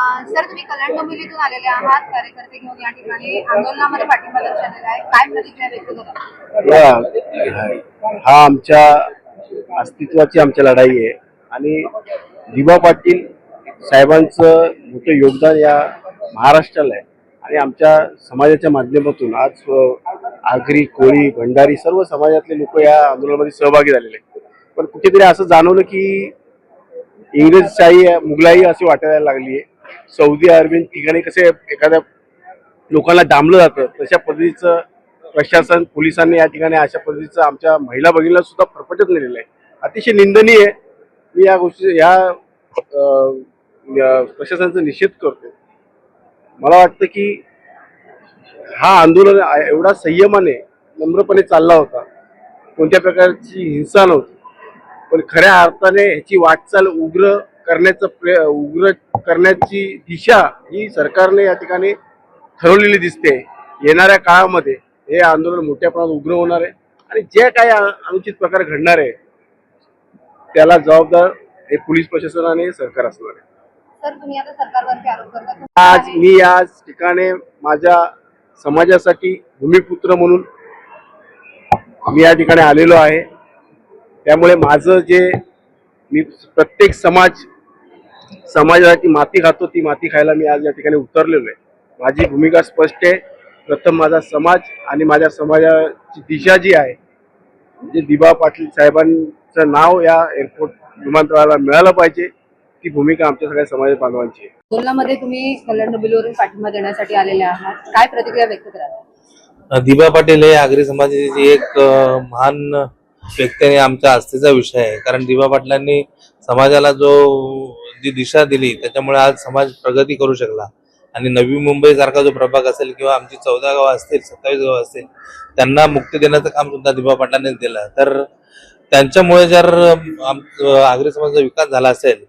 Sir, तुम्ही कल्याण डोंबिवलीतून आलेले आहात, कार्यकर्ते घेऊन या ठिकाणी आंदोलनामध्ये पाठिंबा दर्शवलेला आहे. काय प्रतिक्रिया व्यक्त करता? हा आमच्या अस्तित्वाची आमची लढाई आहे आणि दिबा पाटील साहेबांचं मोठं योगदान या महाराष्ट्राला आहे आणि आमच्या समाजाच्या माध्यमातून आज आगरी, कोळी, भंडारी सर्व समाजातले लोक या आंदोलनामध्ये सहभागी झालेले आहेत. पण कुठेतरी असं जाणवलं की इंग्रजशाही मुघलाई अशी वाटायला लागली आहे. सौदी अरेबियन ठिकाणी कसे एखाद्या लोकांना डांबलं जातं तशा पद्धतीचं प्रशासन पोलिसांनी या ठिकाणी अशा पद्धतीचं आमच्या महिला भगिनीला सुद्धा फरफटत नेलेलं आहे. अतिशय निंदनीय आहे. मी या गोष्टी प्रशासनाचा निषेध करतो. मला वाटतं की हा आंदोलन एवढा संयमाने नम्रपणे चालला होता, कोणत्या प्रकारची हिंसा नव्हती, पण खऱ्या अर्थाने ह्याची वाटचाल उग्र करण्याची दिशा ही सरकारने या ठिकाणी ठरवलेली दिसते. येणाऱ्या काळामध्ये हे आंदोलन मोठ्या प्रमाणात उग्र होणार आहे आणि जे काही अनुचित प्रकार घडणार आहे त्याला जबाबदार हे पोलीस प्रशासन आणि सरकार असणार आहे. सर, तुम्ही आता सरकारवरती आरोप करता. मी या ठिकाणी माझ्या समाजासाठी भूमिपुत्र म्हणून मी या ठिकाणी आलेलो आहे. त्यामुळे माझं जे मी प्रत्येक समाजासाठी माती खातो ती माती खायला मी आज या ठिकाणी उतरलेलो आहे. माझी भूमिका स्पष्ट आहे. प्रथम माझा समाज आणि माझ्या समाजाची दिशा जी आहे, जे दिबा पाटील साहेबांचं नाव या एअरपोर्ट विमानतळाला मिळालं पाहिजे, ती भूमिका आमच्या सगळ्या समाज बांधवांची आहे. आंदोलनामध्ये तुम्ही कल्याण डोंबिवलीवरून पाठिंबा देण्यासाठी आलेले आहात, काय प्रतिक्रिया व्यक्त कराल? दिबा पाटील हे आगरी समाजाची एक महान व्यक्ती आणि आमच्या आस्थेचा विषय आहे. कारण दिबा पाटलांनी समाजाला जी दिशा दिली त्याच्यामुळे आज समाज प्रगती करू शकला. आणि नवी मुंबई सारखा जो प्रभाग असेल किंवा आमची 14 गावं असतील, 27 गावं असतील, त्यांना मुक्ती देण्याचं काम सुद्धा दिबा पाटलांनीच दिलं. तर त्यांच्यामुळे जर आगरी समाजाचा विकास झाला असेल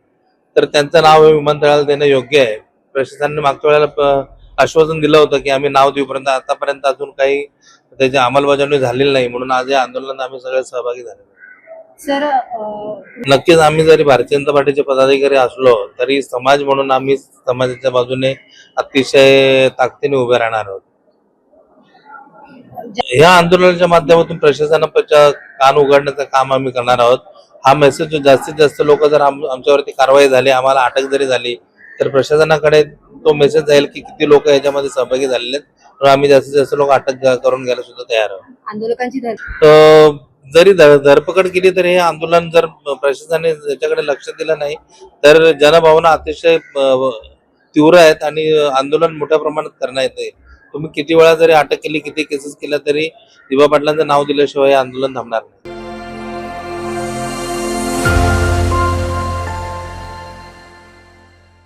तर त्यांचं नाव विमानतळाला देणं योग्य आहे. प्रशासनाने मागच्या वेळेला आश्वासन दिलं होतं की आम्ही नाव देऊपर्यंत आतापर्यंत अजून काही त्याची अंमलबजावणी झालेली नाही, म्हणून आज या आंदोलनात आम्ही सगळे सहभागी झाले. सर, नक्कीच आम्ही जरी भारतीय जनता पार्टीचे पदाधिकारी असलो तरी समाज म्हणून आम्ही समाजाच्या बाजूने अतिशय ताकदीने उभे राहणार आहोत. या आंदोलनाच्या माध्यमातून प्रशासनाच्या कान उघडण्याचं काम आम्ही करणार आहोत. हा मेसेज जास्तीत जास्त लोक जर आमच्यावरती कारवाई झाली, आम्हाला अटक जरी झाली तर प्रशासनाकडे तो मेसेज जाईल की किती लोक याच्यामध्ये सहभागी झालेले आहेत. म्हणून आम्ही जास्तीत जास्त लोक अटक करून घ्यायला सुद्धा तयार आहोत. आंदोलकांची जरी धरपकड केली तर हे आंदोलन जर प्रशासनाने याच्याकडे लक्ष दिलं नाही तर जनभावना अतिशय तीव्र आहेत आणि आंदोलन मोठ्या प्रमाणात करण्यात येते. तुम्ही किती वेळा जरी अटक केली, किती केसेस केल्या तरी दिबा पाटलांचं नाव दिल्याशिवाय हे आंदोलन थांबणार नाही.